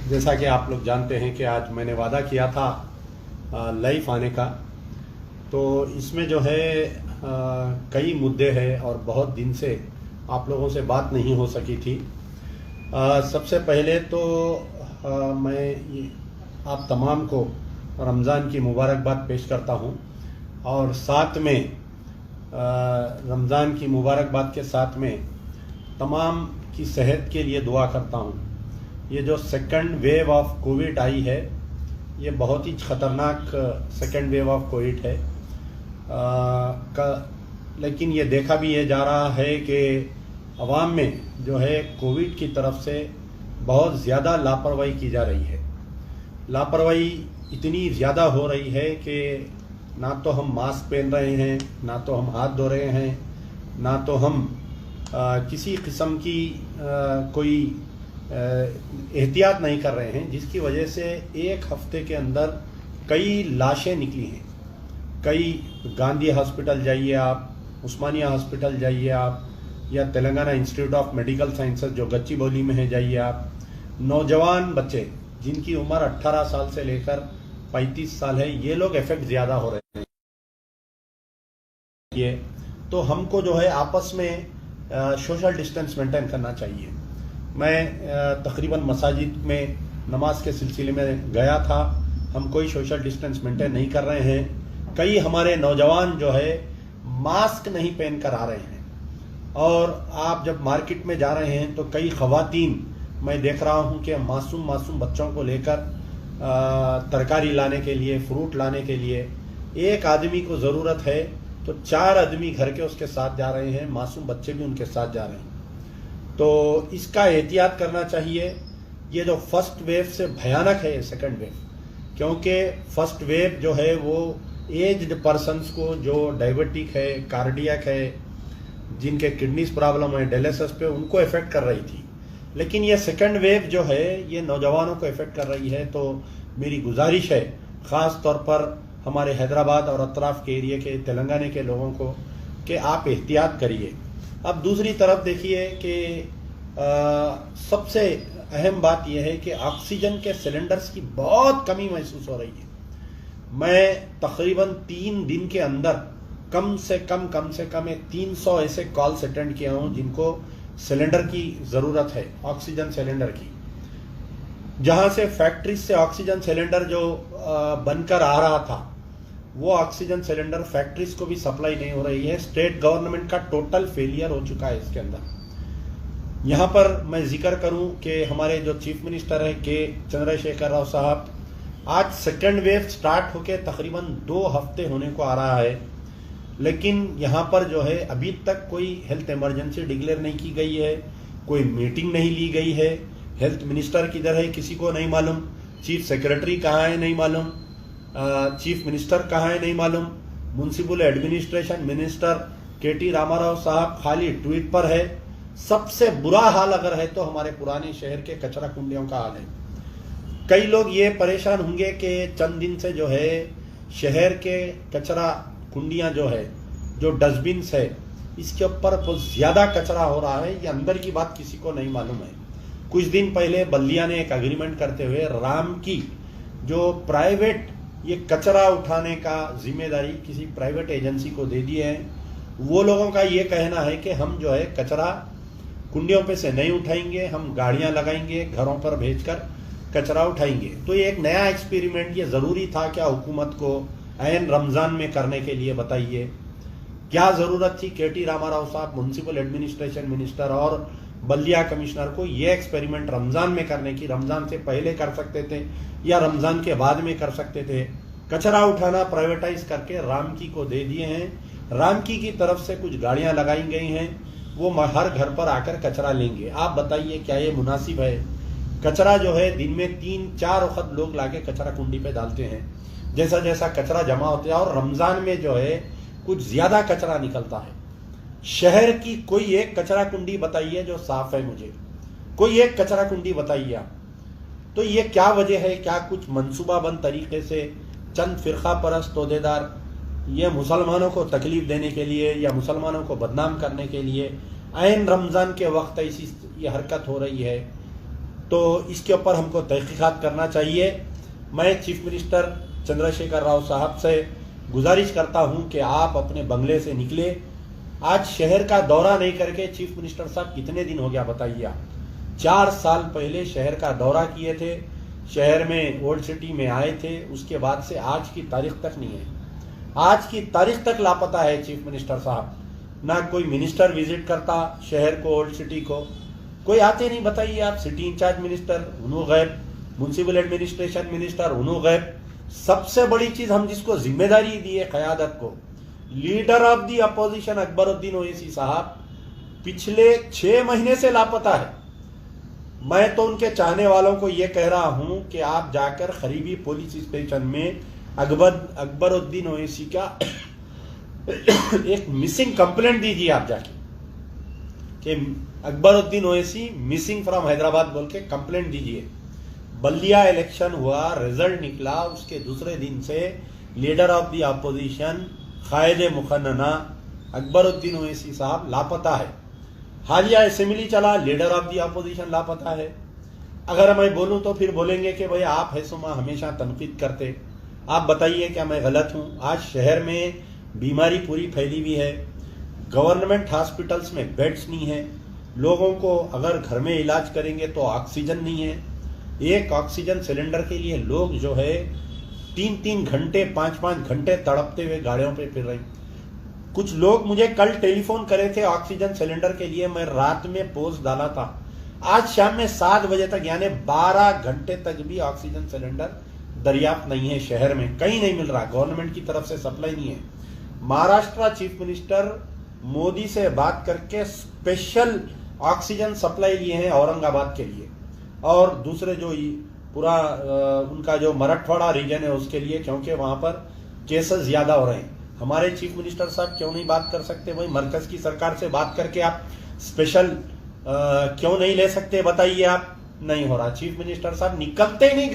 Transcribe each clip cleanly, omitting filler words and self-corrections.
जैसा कि आप लोग जानते हैं कि आज मैंने वादा किया था लाइव आने का, तो इसमें जो है कई मुद्दे हैं और बहुत दिन से आप लोगों से बात नहीं हो सकी थी। सबसे पहले तो मैं आप तमाम को रमज़ान की मुबारकबाद पेश करता हूं और साथ में रमज़ान की मुबारकबाद के साथ में तमाम की सेहत के लिए दुआ करता हूं। ये जो सेकंड वेव ऑफ कोविड आई है, ये बहुत ही ख़तरनाक सेकंड वेव ऑफ कोविड है। लेकिन ये देखा भी ये जा रहा है कि अवाम में जो है कोविड की तरफ से बहुत ज़्यादा लापरवाही की जा रही है। लापरवाही इतनी ज़्यादा हो रही है कि ना तो हम मास्क पहन रहे हैं, ना तो हम हाथ धो रहे हैं, ना तो हम किसी किस्म की कोई एहतियात नहीं कर रहे हैं, जिसकी वजह से एक हफ्ते के अंदर कई लाशें निकली हैं। कई गांधी हॉस्पिटल जाइए आप, उस्मानिया हॉस्पिटल जाइए आप, या Telangana institute of medical sciences जो गच्चीबौली में है जाइए आप। नौजवान बच्चे जिनकी उम्र 18 साल से लेकर 35 साल है, ये लोग इफेक्ट ज़्यादा हो रहे हैं। ये तो हमको जो है आपस में सोशल डिस्टेंस मेंटेन करना चाहिए। मैं तकरीबन मसाजिद में नमाज के सिलसिले में गया था, हम कोई सोशल डिस्टेंस मेंटेन नहीं कर रहे हैं। कई हमारे नौजवान जो है मास्क नहीं पहन कर आ रहे हैं, और आप जब मार्केट में जा रहे हैं तो कई खवातीन मैं देख रहा हूं कि मासूम बच्चों को लेकर तरकारी लाने के लिए, फ्रूट लाने के लिए एक आदमी को ज़रूरत है तो 4 आदमी घर के उसके साथ जा रहे हैं, मासूम बच्चे भी उनके साथ जा रहे हैं। तो इसका एहतियात करना चाहिए। ये जो फर्स्ट वेव से भयानक है ये सेकंड वेव, क्योंकि फर्स्ट वेव जो है वो एज्ड पर्सन्स को जो डायबिटिक है, कार्डियक है, जिनके किडनीज प्रॉब्लम है, डायलिसिस पे, उनको इफेक्ट कर रही थी। लेकिन ये सेकंड वेव जो है ये नौजवानों को इफेक्ट कर रही है। तो मेरी गुजारिश है ख़ास तौर पर हमारे हैदराबाद और अतराफ के एरिया के तेलंगाना के लोगों को कि आप एहतियात करिए। अब दूसरी तरफ देखिए कि सबसे अहम बात यह है कि ऑक्सीजन के सिलेंडर्स की बहुत कमी महसूस हो रही है। मैं तकरीबन 3 दिन के अंदर कम से कम 300 ऐसे कॉल्स अटेंड किया हूं जिनको सिलेंडर की ज़रूरत है, ऑक्सीजन सिलेंडर की। जहां से फैक्ट्री से ऑक्सीजन सिलेंडर जो बनकर आ रहा था, वो ऑक्सीजन सिलेंडर फैक्ट्रीज को भी सप्लाई नहीं हो रही है। स्टेट गवर्नमेंट का टोटल फेलियर हो चुका है इसके अंदर। यहां पर मैं जिक्र करूं कि हमारे जो चीफ मिनिस्टर है के चंद्रशेखर राव साहब, आज सेकेंड वेव स्टार्ट होके तकरीबन 2 हफ्ते होने को आ रहा है, लेकिन यहाँ पर जो है अभी तक कोई हेल्थ इमरजेंसी डिक्लेयर नहीं की गई है, कोई मीटिंग नहीं ली गई है। हेल्थ मिनिस्टर किधर है किसी को नहीं मालूम, चीफ सेक्रेटरी कहाँ है नहीं मालूम, चीफ मिनिस्टर कहाँ है नहीं मालूम, म्युनिसिपल एडमिनिस्ट्रेशन मिनिस्टर केटी रामाराव साहब खाली ट्वीट पर है। सबसे बुरा हाल अगर है तो हमारे पुराने शहर के कचरा कुंडियों का हाल है। कई लोग ये परेशान होंगे कि चंद दिन से जो है शहर के कचरा कुंडियां जो है, जो डस्टबिन्स है, इसके ऊपर बहुत ज्यादा कचरा हो रहा है। ये अंदर की बात किसी को नहीं मालूम है। कुछ दिन पहले बल्दिया ने एक एग्रीमेंट करते हुए राम की जो प्राइवेट ये कचरा उठाने का जिम्मेदारी किसी प्राइवेट एजेंसी को दे दिए है। वो लोगों का ये कहना है कि हम जो है कचरा कुंडियों पे से नहीं उठाएंगे, हम गाड़ियां लगाएंगे, घरों पर भेजकर कचरा उठाएंगे। तो ये एक नया एक्सपेरिमेंट ये जरूरी था क्या हुकूमत को ऐन रमजान में करने के लिए? बताइए क्या जरूरत थी केटी रामाराव साहब म्युनिसिपल एडमिनिस्ट्रेशन मिनिस्टर और बल्दिया कमिश्नर को ये एक्सपेरिमेंट रमजान में करने की? रमजान से पहले कर सकते थे या रमजान के बाद में कर सकते थे। कचरा उठाना प्राइवेटाइज करके रामकी को दे दिए हैं। रामकी की तरफ से कुछ गाड़ियां लगाई गई हैं, वो हर घर पर आकर कचरा लेंगे। आप बताइए क्या ये मुनासिब है? कचरा जो है दिन में 3-4 वक्त लोग लाके कचरा कुंडी पे डालते हैं। जैसा जैसा कचरा जमा होता है और रमजान में जो है कुछ ज्यादा कचरा निकलता है। शहर की कोई एक कचरा कुंडी बताइए जो साफ है, मुझे कोई एक कचरा कुंडी बताइए आप। तो ये क्या वजह है? क्या कुछ मंसूबाबंद तरीके से चंद फिरका परस्त तोदेदार ये मुसलमानों को तकलीफ देने के लिए या मुसलमानों को बदनाम करने के लिए ऐन रमजान के वक्त ऐसी ये हरकत हो रही है? तो इसके ऊपर हमको तहकीकात करना चाहिए। मैं चीफ मिनिस्टर चंद्रशेखर राव साहब से गुजारिश करता हूं कि आप अपने बंगले से निकले। आज शहर का दौरा नहीं करके चीफ मिनिस्टर साहब कितने दिन हो गया बताइए आप? 4 साल पहले शहर का दौरा किए थे, शहर में ओल्ड सिटी में आए थे, उसके बाद से आज की तारीख तक नहीं है। आज की तारीख तक लापता है चीफ मिनिस्टर साहब। ना कोई मिनिस्टर विजिट करता शहर को, ओल्ड सिटी को, कोई आते नहीं। बताइए आप, सिटी इंचार्ज मिनिस्टर उन्हों गैब, म्युनिसिपल एडमिनिस्ट्रेशन मिनिस्टर उन्हों गैब। सबसे बड़ी चीज हम जिसको जिम्मेदारी दी है क़यादत को, leader of the opposition Akbaruddin Owaisi साहब पिछले 6 महीने से लापता है। मैं तो उनके चाहने वालों को यह कह रहा हूं कि आप जाकर करीबी पुलिस स्टेशन में अकबरुद्दीन ओवैसी का एक मिसिंग कंप्लेंट दीजिए आप जाके कि अकबरुद्दीन ओवैसी मिसिंग फ्रॉम हैदराबाद बोल के कंप्लेंट दीजिए। बल्दिया इलेक्शन हुआ, रिजल्ट निकला, उसके दूसरे दिन से लीडर ऑफ द अपोजिशन कायदे मुखन्ना अकबरुद्दीन ओवैसी साहब लापता है। हालिया असेंबली चला, लीडर ऑफ द अपोजिशन लापता है। अगर मैं बोलूं तो फिर बोलेंगे कि भाई आप है सुमा हमेशा तनकीद करते। आप बताइए क्या मैं गलत हूं? आज शहर में बीमारी पूरी फैली हुई है, गवर्नमेंट हॉस्पिटल्स में बेड्स नहीं है, लोगों को अगर घर में इलाज करेंगे तो ऑक्सीजन नहीं है। एक ऑक्सीजन सिलेंडर के लिए लोग जो है 3-3 घंटे 5-5 घंटे तड़पते हुए गाड़ियों पे फिर रहे। कुछ लोग मुझे कल टेलीफोन करे थे ऑक्सीजन सिलेंडर के लिए, मैं रात में पोस्ट डाला था, आज शाम में 7 बजे तक यानी 12 घंटे तक भी ऑक्सीजन सिलेंडर दरियाफ्त नहीं है शहर में, कहीं नहीं मिल रहा, गवर्नमेंट की तरफ से सप्लाई नहीं है। महाराष्ट्र चीफ मिनिस्टर मोदी से बात करके स्पेशल ऑक्सीजन सप्लाई लिए हैं औरंगाबाद के लिए, और दूसरे जो पूरा उनका जो मराठवाड़ा रीजन है उसके लिए, क्योंकि वहां पर केसेस ज्यादा हो रहे हैं। हमारे चीफ मिनिस्टर साहब क्यों नहीं बात कर सकते? वही मरकज की सरकार से बात करके आप स्पेशल क्यों नहीं ले सकते? बताइए आप। नहीं हो रहा। चीफ मिनिस्टर साहब निकलते नहीं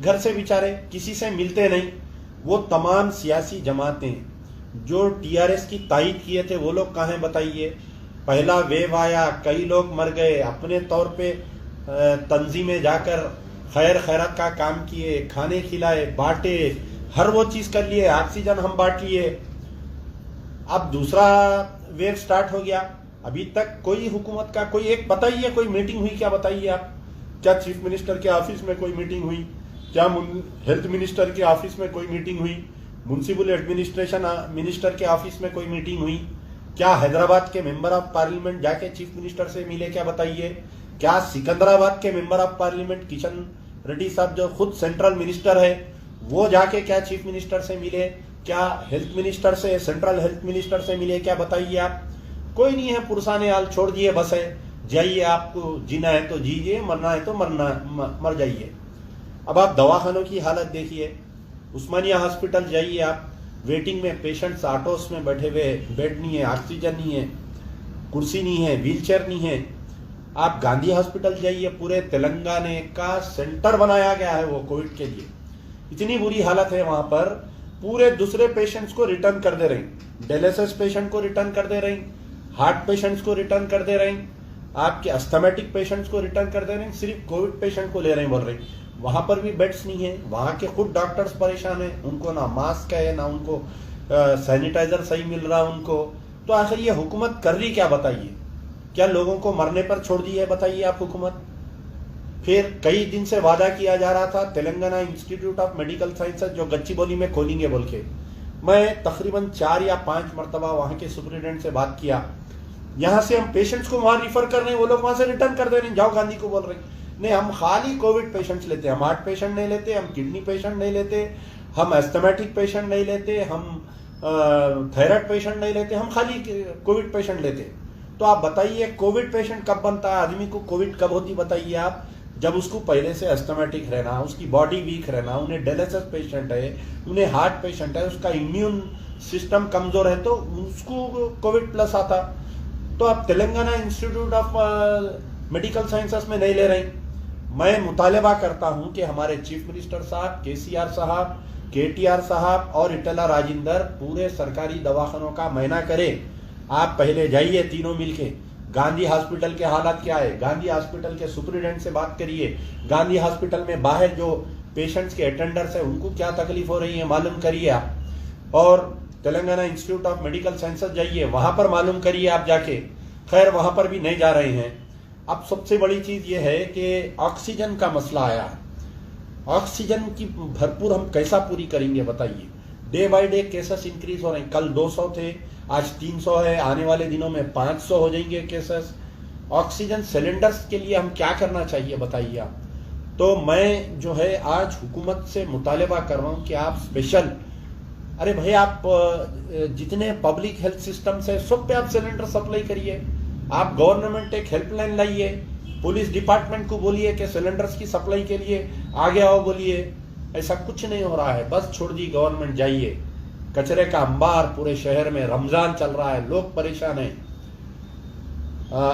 घर से, बेचारे किसी से मिलते नहीं। वो तमाम सियासी जमातें जो टीआरएस की तायद किए थे वो लोग कहाँ हैं बताइए? पहला वेव आया, कई लोग मर गए, अपने तौर पे तंजीमें जाकर खैर खैरत का काम किए, खाने खिलाए, बांटे, हर वो चीज कर लिए, ऑक्सीजन हम बांट लिए। अब दूसरा वेव स्टार्ट हो गया, अभी तक कोई हुकूमत का कोई एक बताइए कोई मीटिंग हुई क्या? बताइए आप। क्या चीफ मिनिस्टर के ऑफिस में कोई मीटिंग हुई? क्या हेल्थ मिनिस्टर के ऑफिस में कोई मीटिंग हुई? म्युनिसिपल एडमिनिस्ट्रेशन मिनिस्टर के ऑफिस में कोई मीटिंग हुई? क्या हैदराबाद के मेंबर ऑफ पार्लियामेंट जाके चीफ मिनिस्टर से मिले क्या? बताइए। क्या सिकंदराबाद के member of parliament Kishan Reddy साहब जो खुद सेंट्रल मिनिस्टर है वो जाके क्या चीफ मिनिस्टर से मिले? क्या हेल्थ मिनिस्टर से, सेंट्रल हेल्थ मिनिस्टर से मिले क्या? बताइए आप। कोई नहीं है, पुरसाने हाल छोड़ दिए, बस है, जाइए, आपको जीना है तो जीजिए, मरना है तो मर जाइए। अब आप दवाखानों की हालत देखिए, उस्मानिया हॉस्पिटल जाइए आप, वेटिंग में पेशेंट्स ऑटोस में बैठे हुए, बेड नहीं है, ऑक्सीजन नहीं है, कुर्सी नहीं है, व्हीलचेयर नहीं है। आप गांधी हॉस्पिटल जाइए, पूरे तेलंगाना का सेंटर बनाया गया है वो कोविड के लिए, इतनी बुरी हालत है वहां पर। पूरे दूसरे पेशेंट्स को रिटर्न कर दे रहे, डायलिसिस पेशेंट को रिटर्न कर दे रहे, हार्ट पेशेंट्स को रिटर्न कर दे रहे, आपके अस्थमेटिक पेशेंट्स को रिटर्न कर दे रहे, सिर्फ कोविड पेशेंट को ले रहे हैं, बोल रहे। वहां पर भी बेड्स नहीं है, वहां के खुद डॉक्टर्स परेशान है, उनको ना मास्क है, ना उनको सैनिटाइजर सही मिल रहा उनको। तो आखिर ये हुकूमत कर रही क्या बताइए? क्या लोगों को मरने पर छोड़ दी है बताइए आप हुकूमत? फिर कई दिन से वादा किया जा रहा था Telangana institute of medical sciences जो गच्चीबौली में खोलेंगे बोल के। मैं तकरीबन 4 या 5 मरतबा वहां के सुप्रिटेंडेंट से बात किया, यहां से हम पेशेंट्स को वहां रिफर कर रहे हैं, वो लोग वहां से रिटर्न कर दे रहे हैं, जाओ गांधी को बोल रहे हैं। नहीं, हम खाली कोविड पेशेंट्स लेते हैं, हम हार्ट पेशेंट नहीं लेते, हम किडनी पेशेंट नहीं लेते, हम एस्थमेटिक पेशेंट नहीं लेते, हम थायराइड पेशेंट नहीं लेते, हम खाली कोविड पेशेंट लेते। तो आप बताइए कोविड पेशेंट कब बनता है? आदमी को कोविड कब होती बताइए आप? जब उसको पहले से एस्थमेटिक रहना, उसकी बॉडी वीक रहना, उन्हें डायलिसिस पेशेंट है, उन्हें हार्ट पेशेंट है, उसका इम्यून सिस्टम कमजोर है, तो उसको कोविड प्लस आता। तो आप Telangana institute of medical sciences में नहीं ले रहे। मैं मुतालबा करता हूं कि हमारे चीफ मिनिस्टर साहब, केसीआर साहब, केटीआर साहब और इटला राजेंद्र पूरे सरकारी दवाखानों का महीना करें। आप पहले जाइए तीनों मिलके, गांधी हॉस्पिटल के हालात क्या है, गांधी हॉस्पिटल के सुपरिटेंडेंट से बात करिए, गांधी हॉस्पिटल में बाहर जो पेशेंट्स के अटेंडर्स है उनको क्या तकलीफ हो रही है मालूम करिए आप, और Telangana institute of medical sciences जाइए, वहां पर मालूम करिए आप जाके। खैर वहां पर भी नहीं जा रहे हैं। अब सबसे बड़ी चीज ये है कि ऑक्सीजन का मसला आया है। ऑक्सीजन की भरपूर हम कैसा पूरी करेंगे बताइए। Day by day cases increase हो रहे हैं। कल 200 थे, आज 300 है, आने वाले दिनों में 500 हो जाएंगे केसेस। ऑक्सीजन सिलेंडर्स के लिए हम क्या करना चाहिए बताइए आप। तो मैं जो है आज हुकूमत से मुतालबा कर रहा हूं कि आप स्पेशल, अरे भाई आप जितने पब्लिक हेल्थ सिस्टम्स है सब पे आप सिलेंडर सप्लाई करिए। आप गवर्नमेंट एक हेल्पलाइन लाइए, पुलिस डिपार्टमेंट को बोलिए कि सिलेंडर्स की सप्लाई के लिए आगे आओ बोलिए। ऐसा कुछ नहीं हो रहा है, बस छोड़ दी गवर्नमेंट। जाइए, कचरे का अंबार पूरे शहर में, रमजान चल रहा है, लोग परेशान हैं।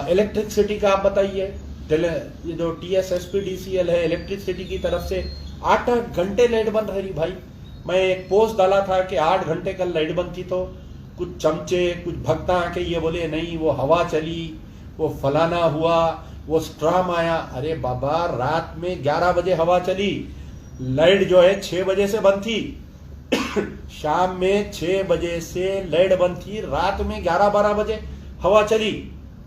इलेक्ट्रिसिटी का आप बताइए, ये जो TSSPDCL है इलेक्ट्रिसिटी की तरफ से 8-8 घंटे लाइट बंद रही भाई। मैं एक पोस्ट डाला था कि 8 घंटे कल लाइट बंद थी, तो कुछ चमचे कुछ भक्ता आके ये बोले नहीं वो हवा चली, वो फलाना हुआ, वो स्ट्राम आया। अरे बाबा, रात में 11 बजे हवा चली, लाइट जो है 6 बजे से बंद थी। शाम में 6 बजे से लाइट बंद थी, रात में 11-12 बजे हवा चली।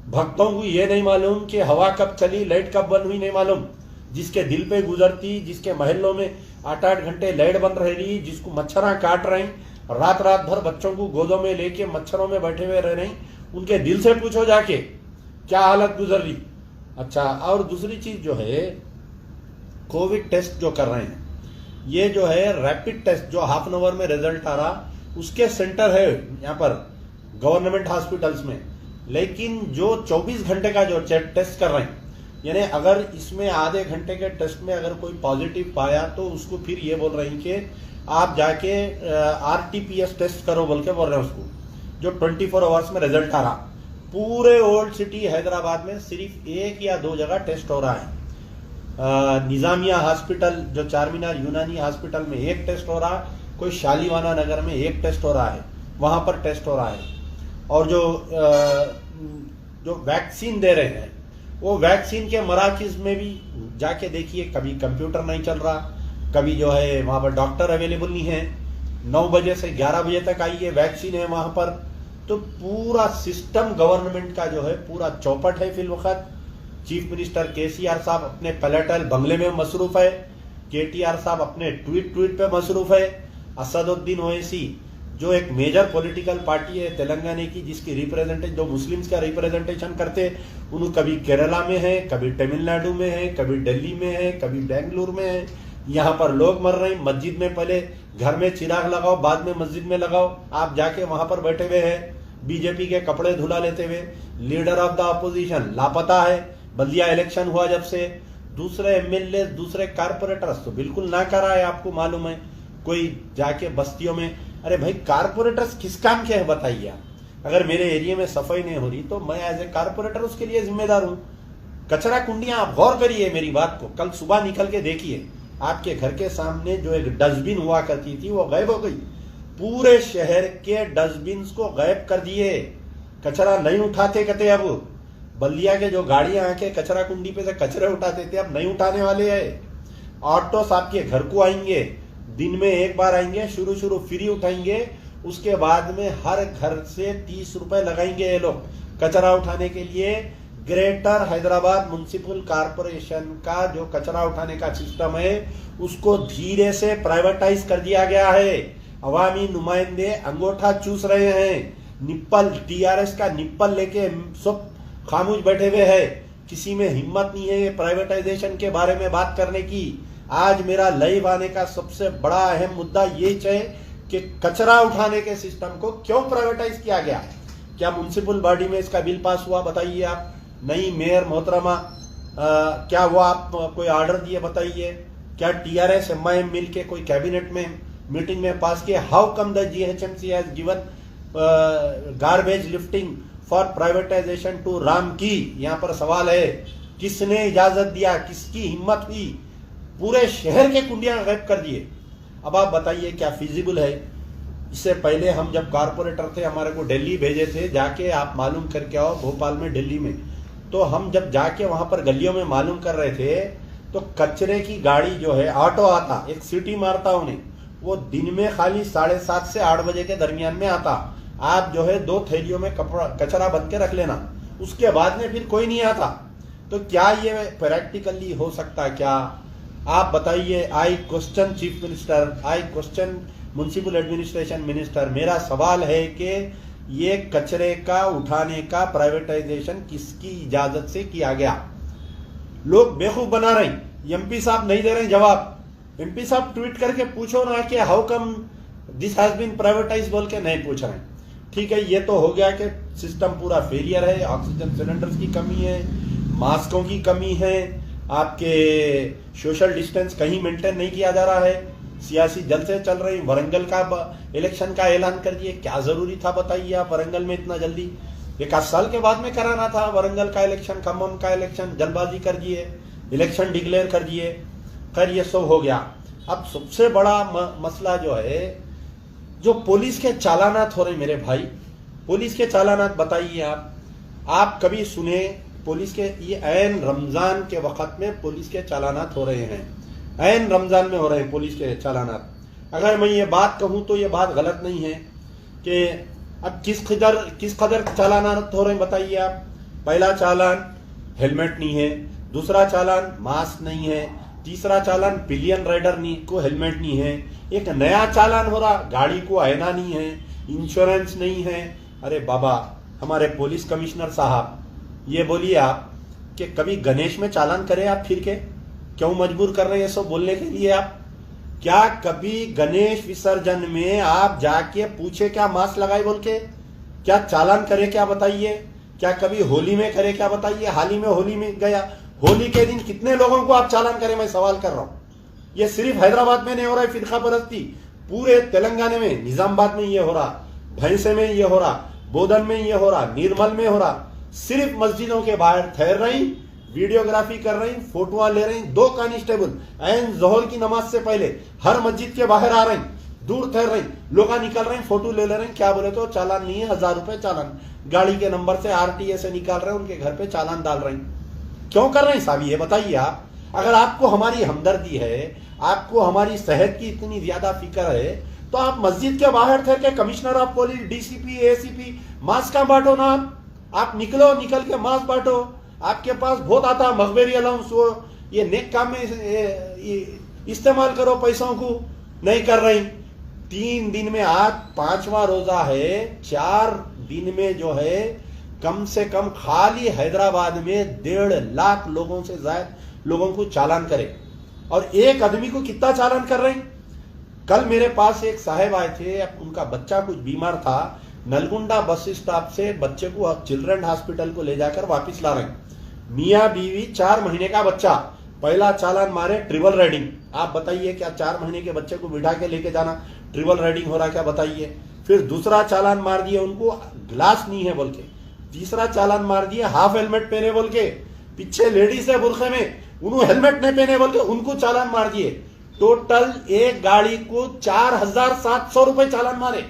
भक्तों को ये नहीं मालूम कि हवा कब चली, लाइट कब बंद हुई, नहीं मालूम। जिसके दिल पे गुजरती, जिसके महलों में 8-8 घंटे लाइट बंद रही, जिसको मच्छर काट रही, रात रात भर बच्चों को गोदों में लेके मच्छरों में बैठे हुए रह रही, उनके दिल से पूछो जाके क्या हालत गुजर रही। अच्छा, और दूसरी चीज जो है कोविड टेस्ट जो कर रहे हैं, ये जो है रैपिड टेस्ट जो हाफ एन आवर में रिजल्ट आ रहा, उसके सेंटर है यहाँ पर गवर्नमेंट हॉस्पिटल्स में। लेकिन जो 24 घंटे का जो टेस्ट कर रहे हैं, यानी अगर इसमें आधे घंटे के टेस्ट में अगर कोई पॉजिटिव पाया तो उसको फिर ये बोल रहे हैं कि आप जाके RT-PS टेस्ट करो बोल के बोल रहे हैं उसको, जो 24 आवर्स में रिजल्ट आ रहा। पूरे ओल्ड सिटी हैदराबाद में सिर्फ 1 या 2 जगह टेस्ट हो रहा है। निजामिया हॉस्पिटल जो चारमीनार यूनानी हॉस्पिटल में 1 टेस्ट हो रहा है, कोई शालीवाना नगर में 1 टेस्ट हो रहा है, वहां पर टेस्ट हो रहा है। और जो वैक्सीन दे रहे हैं, वो वैक्सीन के मराकिज में भी जाके देखिए, कभी कंप्यूटर नहीं चल रहा, कभी जो है वहां पर डॉक्टर अवेलेबल नहीं है। 9 बजे से 11 बजे तक आइए, वैक्सीन है वहां पर। तो पूरा सिस्टम गवर्नमेंट का जो है पूरा चौपट है फिल वक्त। चीफ मिनिस्टर KCR साहब अपने पैलेटल बंगले में मसरूफ है, KTR साहब अपने ट्वीट पे मसरूफ है। असदुद्दीन ओवैसी जो एक मेजर पॉलिटिकल पार्टी है तेलंगाना की, जिसकी रिप्रेजेंटेशन जो मुस्लिम्स का रिप्रेजेंटेशन करते, उन्होंने कभी केरला में है, कभी तमिलनाडु में है, कभी दिल्ली में है, कभी बेंगलुरु में है। यहाँ पर लोग मर रहे हैं। मस्जिद में पहले घर में चिराग लगाओ, बाद में मस्जिद में लगाओ, आप जाके वहां पर बैठे हुए हैं बीजेपी के कपड़े धुला लेते हुए। लीडर ऑफ द अपोजिशन लापता है, बल्दिया इलेक्शन हुआ जब से। दूसरे MLA, दूसरे कारपोरेटर्स तो बिल्कुल ना करा है, आपको मालूम है। कोई जाके बस्तियों में, अरे भाई कारपोरेटर्स किस काम के हैं बताइए आप। अगर मेरे एरिया में सफाई नहीं हो रही तो मैं एज ए कारपोरेटर उसके लिए जिम्मेदार हूं। कचरा कुंडियां, आप गौर करिए मेरी बात को, कल सुबह निकल के देखिए, आपके घर के सामने जो एक डस्टबिन हुआ करती थी वो गायब हो गई। पूरे शहर के डस्टबिन को गायब कर दिए, कचरा नहीं उठाते कहते। अब बल्दिया के जो गाड़ियां आके कचरा कुंडी पे से कचरे उठाते थे, अब नहीं उठाने वाले हैं। ऑटोस आपके घर को आएंगे, दिन में 1 बार आएंगे, शुरू फ्री उठाएंगे, उसके बाद में हर घर से 30 रुपए लगाएंगे ये लोग कचरा उठाने के लिए। ग्रेटर हैदराबाद म्युनिसिपल कॉर्पोरेशन का जो कचरा उठाने का सिस्टम है उसको धीरे से प्राइवेटाइज कर दिया गया है। अवामी नुमाइंदे अंगूठा चूस रहे हैं, निप्पल TRS का निप्पल लेके सब खामोश बैठे हुए हैं। किसी में हिम्मत नहीं है प्राइवेटाइजेशन के बारे में बात करने की। आज मेरा लाइव आने का सबसे बड़ा अहम मुद्दा ये है कि कचरा उठाने के सिस्टम को क्यों प्राइवेटाइज किया गया। क्या म्युनिसिपल बॉडी में इसका बिल पास हुआ बताइए आप? नहीं। मेयर मोहतरमा क्या वो आप कोई ऑर्डर दिए बताइए? क्या TRS MIM मिल के कोई कैबिनेट में मीटिंग में पास किया? How come the GHMC has given garbage lifting for privatization to Ram की? यहाँ पर सवाल है, किसने इजाजत दिया, किसकी हिम्मत हुई? पूरे शहर के कुंडियां गायब कर दिए। अब आप बताइए क्या फिजिबल है? इससे पहले हम जब कारपोरेटर थे, हमारे को दिल्ली भेजे थे, जाके आप मालूम करके आओ भोपाल में, दिल्ली में। तो हम जब जाके वहां पर गलियों में मालूम कर रहे थे, तो कचरे की गाड़ी जो है, ऑटो आता, एक सीटी मारता उन्हें, वो दिन में खाली 7:30 से 8 बजे के दरमियान में आता। आप जो है 2 थैलियों में कचरा बन के रख लेना, उसके बाद में फिर कोई नहीं आता। तो क्या ये प्रैक्टिकली हो सकता क्या? आप बताइए। आई क्वेश्चन चीफ मिनिस्टर, आई क्वेश्चन म्युनिसिपल एडमिनिस्ट्रेशन मिनिस्टर। मेरा सवाल है कि ये कचरे का उठाने का प्राइवेटाइजेशन किसकी इजाजत से किया गया? लोग बेवकूफ बना रहे हैं, एमपी साहब नहीं दे रहे जवाब। एमपी साहब ट्वीट करके पूछो ना कि how come this has been privatize, बोल के नहीं पूछ रहे हैं। ठीक है, ये तो हो गया कि सिस्टम पूरा फेलियर है, ऑक्सीजन सिलेंडर्स की कमी है, मास्कों की कमी है, आपके सोशल डिस्टेंस कहीं मेंटेन नहीं किया जा रहा है, सियासी जलसे चल रही। वरंगल का इलेक्शन का ऐलान कर दिए, क्या जरूरी था बताइए आप वरंगल में इतना जल्दी? 1 साल के बाद में कराना था वरंगल का इलेक्शन, खम्मम का इलेक्शन, जल्दबाजी कर दिए, इलेक्शन डिक्लेयर कर दिए। खैर ये सब हो गया। अब सबसे बड़ा मसला जो है, जो पुलिस के चालानात हो रहे मेरे भाई, पुलिस के चालानात बताइए आप कभी सुने? पुलिस के ये ऐन रमजान के वक्त में पुलिस के चालानात हो रहे हैं, ऐन रमजान में हो रहे हैं पुलिस के चालानात। अगर मैं ये बात कहूं तो ये बात गलत नहीं है कि अब किस कदर चालानात हो रहे हैं बताइए आप। पहला चालान हेलमेट नहीं है, दूसरा चालान मास्क नहीं है, तीसरा चालान पिलियन राइडर को हेलमेट नहीं है, एक नया चालान हो रहा, गाड़ी को आईना नहीं है, इंश्योरेंस नहीं है। अरे बाबा, हमारे पुलिस कमिश्नर साहब ये बोलिए आप कि कभी गणेश में चालान करें आप? फिर के क्यों मजबूर कर रहे हैं सब बोलने के लिए आप? क्या कभी गणेश विसर्जन में आप जाके पूछे क्या मास्क लगाए बोल के? क्या चालान करे क्या बताइए? क्या कभी होली में करे क्या बताइए? हाल ही में होली में गया, होली के दिन कितने लोगों को आप चालान करें? मैं सवाल कर रहा हूं। ये सिर्फ हैदराबाद में नहीं हो रहा है फिरका परस्ती, पूरे तेलंगाना में, निजामाबाद में ये हो रहा, भैंसे में ये हो रहा, बोधन में ये हो रहा, निर्मल में हो रहा। सिर्फ मस्जिदों के बाहर ठहर रही, वीडियोग्राफी कर रही, फोटोआं ले रही। 2 कांस्टेबल ऐन जोहर की नमाज से पहले हर मस्जिद के बाहर आ रही, दूर ठहर रही, लोग निकल रहे, फोटो ले रहे। क्या बोले तो चालान नहीं है, 1000 रुपए चालान, गाड़ी के नंबर से आरटीए से निकाल रहे, उनके घर पे चालान डाल रहे। क्यों कर रहे हैं साहब ये बताइए आप? अगर आपको हमारी हमदर्दी है, आपको हमारी सेहत की इतनी ज्यादा फिक्र है, तो आप मस्जिद के बाहर ठहर के commissioner of police, DCP, ACP mask का बांटो ना। आप निकलो, निकल के मास्क बांटो। आपके पास बहुत आता मखबेरी अलाउंस, वो ये नेक काम में इस्तेमाल करो पैसों को, नहीं कर रही। 3 दिन में आज 5वां रोजा है, 4 दिन में जो है कम से कम खाली हैदराबाद में 1.5 लाख लोगों से ज्यादा लोगों को चालान करे, और एक आदमी को कितना चालान कर रहे हैं? कल मेरे पास एक साहब आए थे, उनका बच्चा कुछ बीमार था, नलगुंडा बस स्टॉप से बच्चे को चिल्ड्रन हॉस्पिटल को ले जाकर वापस ला रहे हैं। मियाँ बीवी, 4 महीने का बच्चा। पहला चालान मारे ट्रिपल राइडिंग। आप बताइए क्या 4 महीने के बच्चे को बिठा के लेके जाना ट्रिपल राइडिंग हो रहा क्या बताइए? फिर दूसरा चालान मार दिए उनको, ग्लास नहीं है बोल के। तीसरा चालान मार दिए हाफ हेलमेट पहने बोल के, पीछे लेडीज है बुरखे में, उन्होंने हेलमेट नहीं पहने बोल के उनको चालान मार दिए। टोटल एक गाड़ी को 4700 रुपए चालान मारे।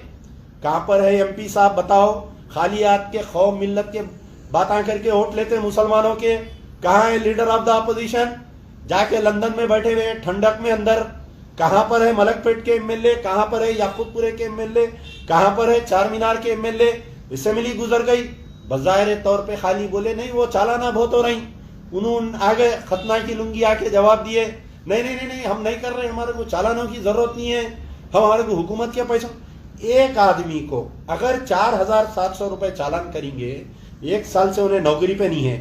कहां पर है एमपी साहब बताओ? खाली आपके खौफ मिल्लत के बातें करके वोट लेते मुसलमानों के। कहां है लीडर ऑफ द अपोजिशन? जाके लंदन में बैठे हुए ठंडक में अंदर। कहां पर है मलकपेट के एमएलए? कहां पर है याकूबपुरे के एमएलए? कहां पर है चार मीनार के एमएलए? असेंबली गुजर गई, बजाहिर तौर पे खाली बोले नहीं वो चालाना बहुत हो रही, उन्होंने आगे खतना की लुंगी आके जवाब दिए नहीं नहीं नहीं नहीं हम नहीं कर रहे, हमारे को चालानों की जरूरत नहीं है, हमारे को हुकूमत के पैसों। एक आदमी को अगर 4700 रुपए चालान करेंगे, 1 साल से उन्हें नौकरी पे नहीं है,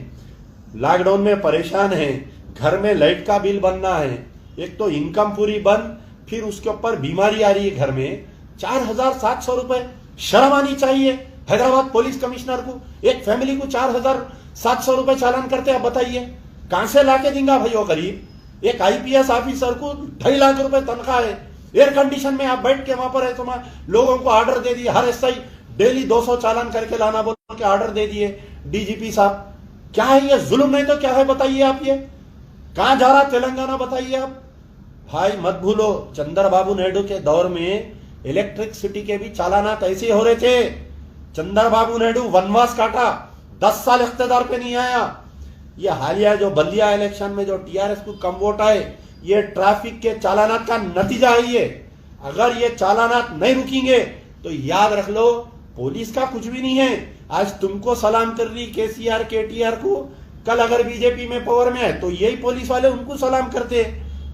लॉकडाउन में परेशान है, घर में लाइट का बिल बनना है, एक तो इनकम पूरी बंद, फिर उसके ऊपर बीमारी आ रही है घर में, 4700 रुपए। शर्म आनी चाहिए हैदराबाद पुलिस कमिश्नर को। एक फैमिली को 4700 रुपए चालान करते हैं, बताइए कहां से लाके देंगे भाई वो गरीब? एक आईपीएस ऑफिसर को 2.5 लाख रुपए तनख्वाह है, एयर कंडीशन में आप बैठ के वहां पर है, तो लोगों को ऑर्डर दे दिए, हर एसआई डेली 200 चालान करके लाना बोल के ऑर्डर दे दिए डीजीपी साहब। क्या है ये? जुल्म नहीं तो क्या है बताइए आप? ये कहां जा रहा तेलंगाना बताइए आप? भाई मत भूलो, चंद्रबाबू नायडू के दौर में इलेक्ट्रिसिटी के भी चालानात ऐसे हो रहे थे। चंद्रबाबू नायडू वनवास काटा, 10 साल इख्तिदार पे नहीं आया। ये हालिया जो बल्दिया इलेक्शन में जो टीआरएस को कम वोट आए, ये ट्रैफिक के चालानात का नतीजा है। ये अगर ये चालानात नहीं रुकेंगे तो याद रख लो, पुलिस का कुछ भी नहीं है। आज तुमको सलाम कर रही केसीआर केटीआर को, कल अगर बीजेपी में पावर में है तो यही पुलिस वाले उनको सलाम करते।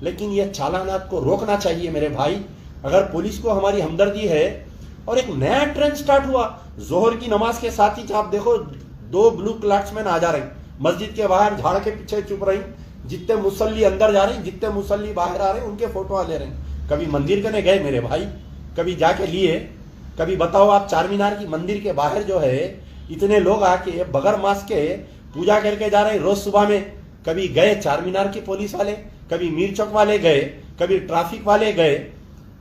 लेकिन ये चालानात को रोकना चाहिए मेरे भाई। अगर पुलिस को हमारी हमदर्दी है, और एक नया ट्रेंड स्टार्ट हुआ, जोहर की नमाज के साथ ही आप देखो 2 ब्लू क्लाट्समैन आ जा रहे हैं मस्जिद के बाहर, झाड़ के पीछे चुप रही। जितने मुसल्ली अंदर जा रहे हैं, जितने मुसल्ली बाहर आ रहे हैं, उनके फोटो ले रहे हैं। कभी मंदिर करने गए मेरे भाई? कभी जाके लिए? कभी बताओ आप, चार मीनार की मंदिर के बाहर जो है इतने लोग आके बगैर मास्क के पूजा करके जा रहे हैं रोज सुबह में। कभी गए चार मीनार के पुलिस वाले, कभी मीर चौक वाले गए, कभी ट्रैफिक वाले गए।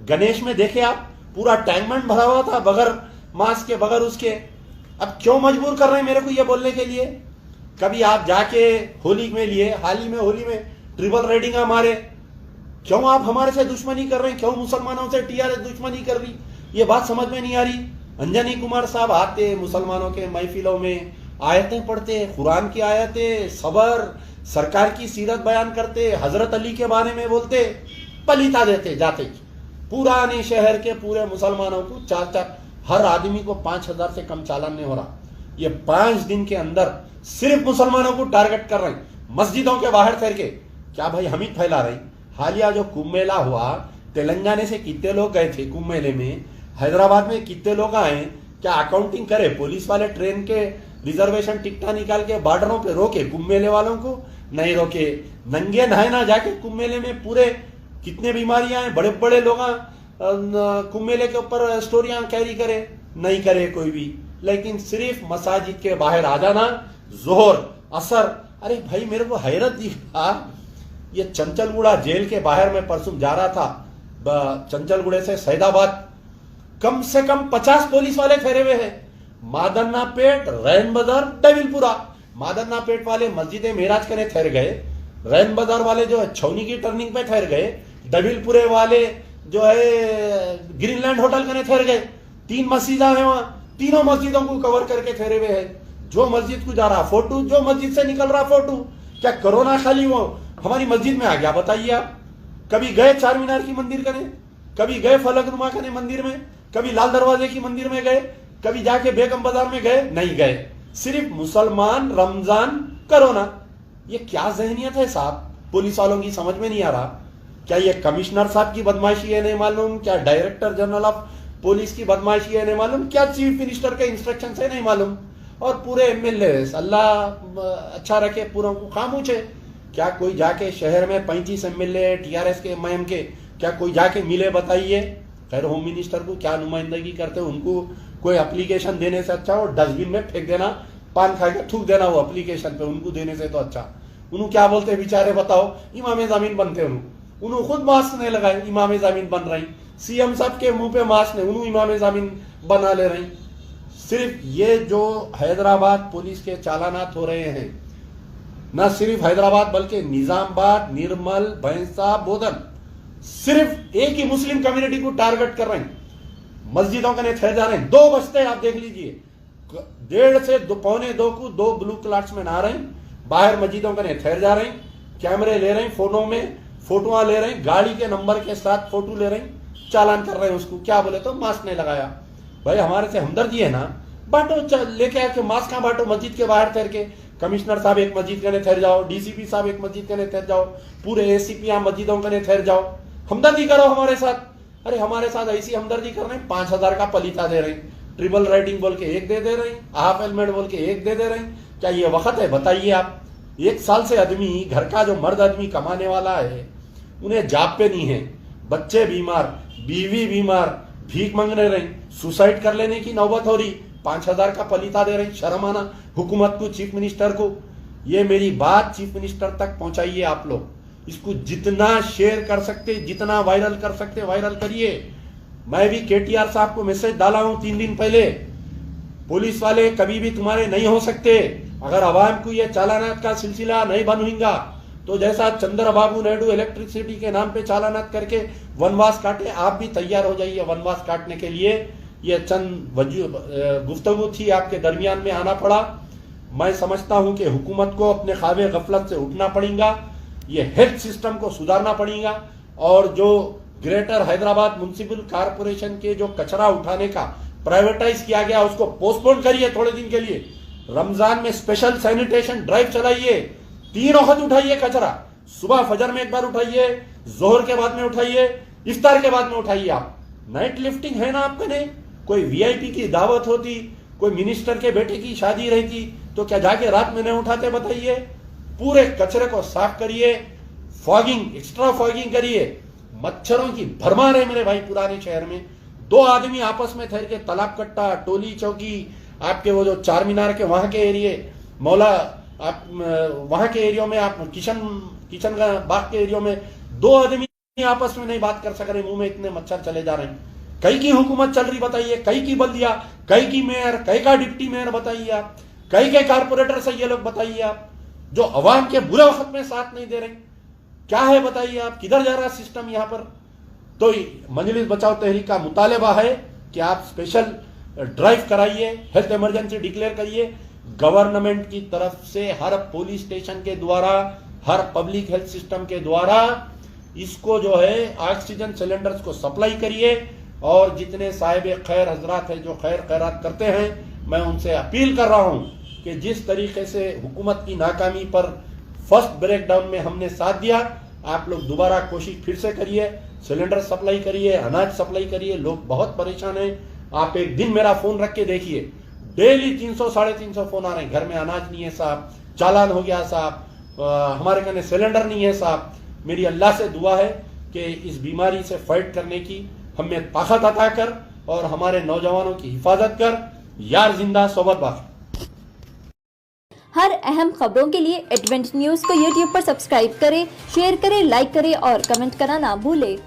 गणेश में देखे आप, पूरा टैंकमेंट भरा हुआ था बगैर मास्क के, बगैर उसके। अब क्यों मजबूर कर रहे हैं मेरे को ये बोलने के लिए? कभी आप जाके होली में लिए, हाल ही में होली में ट्रिपल राइडिंग मारे। क्यों आप हमारे से दुश्मनी कर रहे हैं? क्यों मुसलमानों से टीआरएस दुश्मनी कर रही? ये बात समझ में नहीं आ रही। अंजनी कुमार साहब आते मुसलमानों के महफिलों में, आयतें पढ़ते, कुरान की आयतें, सबर, सरकार की सीरत बयान करते, हजरत अली के बारे में बोलते, पलीता देते जाते। पुराने शहर के पूरे मुसलमानों को 4-4, हर आदमी को 5,000 से कम चालान नहीं हो रहा। ये 5 दिन के अंदर सिर्फ मुसलमानों को टारगेट कर रहे हैं, मस्जिदों के बाहर ठहर के। क्या भाई हम ही फैला रहे? हालिया जो कुंभ मेला हुआ, तेलंगाना से कितने लोग गए थे कुंभ मेले में, हैदराबाद में कितने लोग आए? क्या अकाउंटिंग करे? पुलिस वाले ट्रेन के रिजर्वेशन टिकटा निकाल के बॉर्डरों पे रोके कुंभ मेले वालों को? नहीं रोके। नंगे नहाए ना जाके कुंभ मेले में पूरे कितने बीमारियां हैं, बड़े बड़े लोग कुंभ मेले के ऊपर स्टोरियां कैरी करे? नहीं करे कोई भी। लेकिन सिर्फ मसाजिद के बाहर आ जाना, जोहर असर। अरे भाई मेरे को हैरत दिखा, ये चंचलगुड़ा जेल के बाहर में परसों जा रहा था, चंचलगुड़े से सैदाबाद, कम से कम 50 पुलिस वाले ठहरे हुए हैं। मादन्ना पेट, रैन बाजार, डविलपुरा। मादन्ना पेट वाले मस्जिद मेराज करने ठहर गए, रैन बाजार वाले जो है छौनी की टर्निंग पे ठहर गए, डविलपुरे वाले जो है ग्रीनलैंड होटल करने ठहर गए। 3 मस्जिद हैं वहां, तीनों मस्जिदों को कवर करके ठहरे हुए हैं। जो मस्जिद को जा रहा फोटो, जो मस्जिद से निकल रहा फोटो। क्या कोरोना खाली वो हमारी मस्जिद में आ गया? बताइए आप। कभी गए चार मीनार की मंदिर करने? कभी गए फलकनुमा करने मंदिर में? कभी लाल दरवाजे की मंदिर में गए? कभी जाके बेगम बाजार में गए? नहीं गए। सिर्फ मुसलमान, रमजान, कोरोना। ये क्या जहनियत है साहब? पुलिस वालों की समझ में नहीं आ रहा। क्या ये कमिश्नर साहब की बदमाशी है नहीं मालूम? क्या डायरेक्टर जनरल ऑफ पुलिस की बदमाशी है नहीं मालूम? क्या चीफ मिनिस्टर के इंस्ट्रक्शन है नहीं मालूम? और पूरे एमएलए, अल्लाह अच्छा रखे, पूरों को खामोश है। क्या कोई जाके शहर में 35 एमएलए टीआरएस के एमआईएम के, क्या कोई जाके मिले? बताइए। खैर होम मिनिस्टर को क्या नुमाइंदगी करते, उनको कोई एप्लीकेशन देने से अच्छा वो डस्टबिन में फेंक देना, पान खा के थूक देना वो एप्लीकेशन पे, उनको देने से तो अच्छा। उन्होंने क्या बोलते बेचारे बताओ? इमाम जमीन बनते उन्होंने खुद मास्क नहीं लगाए, इमाम जमीन बन रही। सीएम साहब के मुंह पे मास्क नहीं, उन्होंने इमाम जमीन बना ले रही। सिर्फ ये जो हैदराबाद पुलिस के चालानात हो रहे हैं, न सिर्फ हैदराबाद बल्कि निजामाबाद, निर्मल, भैंसा, बोधन, सिर्फ एक ही मुस्लिम कम्युनिटी को टारगेट कर रहे हैं। मस्जिदों का ठहर जा रहे हैं। 2 बजते आप देख लीजिए, 1:30 से 2:45 को 2 ब्लू क्लाट्समैन आ रहे हैं, बाहर मस्जिदों का ठहर जा रहे हैं, कैमरे ले रहे हैं, फोनों में फोटोआं ले रहे हैं, गाड़ी के नंबर के साथ फोटो ले रहे हैं, चालान कर रहे हैं उसको। क्या बोले तो मास्क नहीं लगाया। भाई हमारे से हमदर्दी है ना, बांटो, लेके आके मास्क कहां बांटो? मस्जिद के बाहर ठहर के। कमिश्नर साहब एक मस्जिद के ठहर जाओ, डीसीपी साहब एक मस्जिद के ठहर जाओ, पूरे एसीपी यहां मस्जिदों के ठहर जाओ, हमदर्दी करो हमारे साथ। अरे हमारे साथ ऐसी हमदर्दी कर रहे हैं, 5,000 का पलीता दे रहे हैं, ट्रिपल राइडिंग बोल के 1 दे रहे हैं, हाफ हेलमेट बोल के 1 दे रहे हैं। क्या ये वक्त है? बताइए आप। 1 साल से आदमी, घर का जो मर्द आदमी कमाने वाला है, उन्हें जॉब पे नहीं है, बच्चे बीमार, बीवी बीमार, भीख मांगने रही, सुसाइड कर लेने की नौबत हो रही, 5,000 का पलीता दे रही। शर्म आना हुकूमत को, चीफ मिनिस्टर को। ये मेरी बात चीफ मिनिस्टर तक पहुंचाइए आप लोग। इसको जितना शेयर कर सकते, जितना वायरल कर सकते वायरल करिए। मैं भी केटीआर साहब को मैसेज डाला हूं 3 दिन पहले, पुलिस वाले कभी भी तुम्हारे नहीं हो सकते। अगर अवाम को ये चालानात का सिलसिला नहीं बंद होगा तो जैसा चंद्रबाबू नायडू इलेक्ट्रिसिटी के नाम पे चालानात करके वनवास काटे, आप भी तैयार हो जाइए वनवास काटने के लिए। ये चंद गुफ्तगू थी, आपके दरमियान में आना पड़ा। मैं समझता हूं कि हुकूमत को अपने ख्वाबे गफलत से उठना पड़ेगा, ये हेल्थ सिस्टम को सुधारना पड़ेगा, और जो ग्रेटर हैदराबाद म्युनिसिपल कारपोरेशन के जो कचरा उठाने का प्राइवेटाइज किया गया उसको पोस्टपोन करिए थोड़े दिन के लिए। रमजान में स्पेशल सैनिटेशन ड्राइव चलाइए, 3 वक्त उठाइए कचरा, सुबह फजर में एक बार उठाइए, जोहर के बाद में उठाइए, इफ्तार के बाद में उठाइए। आप नाइट लिफ्टिंग है ना आपका, नहीं कोई वीआईपी की दावत होती, कोई मिनिस्टर के बेटे की शादी रहती, तो क्या जाके रात में नहीं उठाते बताइए। पूरे कचरे को साफ करिए, फॉगिंग, एक्स्ट्रा फॉगिंग करिए। मच्छरों की भरमार है मेरे भाई पुराने शहर में। 2 आदमी आपस में ठहर के तालाब कट्टा, टोली चौकी, आपके वो जो चार मीनार के वहां के एरिए, मौला आप वहां के एरियो में, आप किचन का बाग के एरियो में 2 आदमी आपस में नहीं बात कर सक रहे, मुंह में इतने मच्छर चले जा रहे हैं। कई की हुकूमत चल रही बताइए, कई की बल्दिया, कई की मेयर, कई का डिप्टी मेयर बताइए आप, कई के कारपोरेटर से ये लोग बताइए आप, जो अवाम के बुरे वक्त में साथ नहीं दे रहे। क्या है बताइए आप, किधर जा रहा सिस्टम यहाँ पर। तो मजलिस बचाओ तहरीक का मुतालबा है कि आप स्पेशल ड्राइव कराइए, हेल्थ इमरजेंसी डिक्लेयर करिए। गवर्नमेंट की तरफ से हर पुलिस स्टेशन के द्वारा, हर पब्लिक हेल्थ सिस्टम के द्वारा इसको जो है ऑक्सीजन सिलेंडर्स को सप्लाई करिए। और जितने साहिब खैर हजरात है जो खैर खैरात करते हैं, मैं उनसे अपील कर रहा हूं कि जिस तरीके से हुकूमत की नाकामी पर फर्स्ट ब्रेकडाउन में हमने साथ दिया, आप लोग दोबारा कोशिश फिर से करिए, सिलेंडर सप्लाई करिए, अनाज सप्लाई करिए। लोग बहुत परेशान हैं। आप एक दिन मेरा फोन रख के देखिए, डेली 300-350 फोन आ रहे हैं, घर में अनाज नहीं है साहब, चालान हो गया साहब, हमारे कहने सिलेंडर नहीं है साहब। मेरी अल्लाह से दुआ है कि इस बीमारी से फाइट करने की हमें ताकत अता कर और हमारे नौजवानों की हिफाजत कर। यार जिंदा सोबत बाकी। हर अहम खबरों के लिए एडवेंट न्यूज को यूट्यूब पर सब्सक्राइब करें, शेयर करें, लाइक करें और कमेंट करना ना भूलें।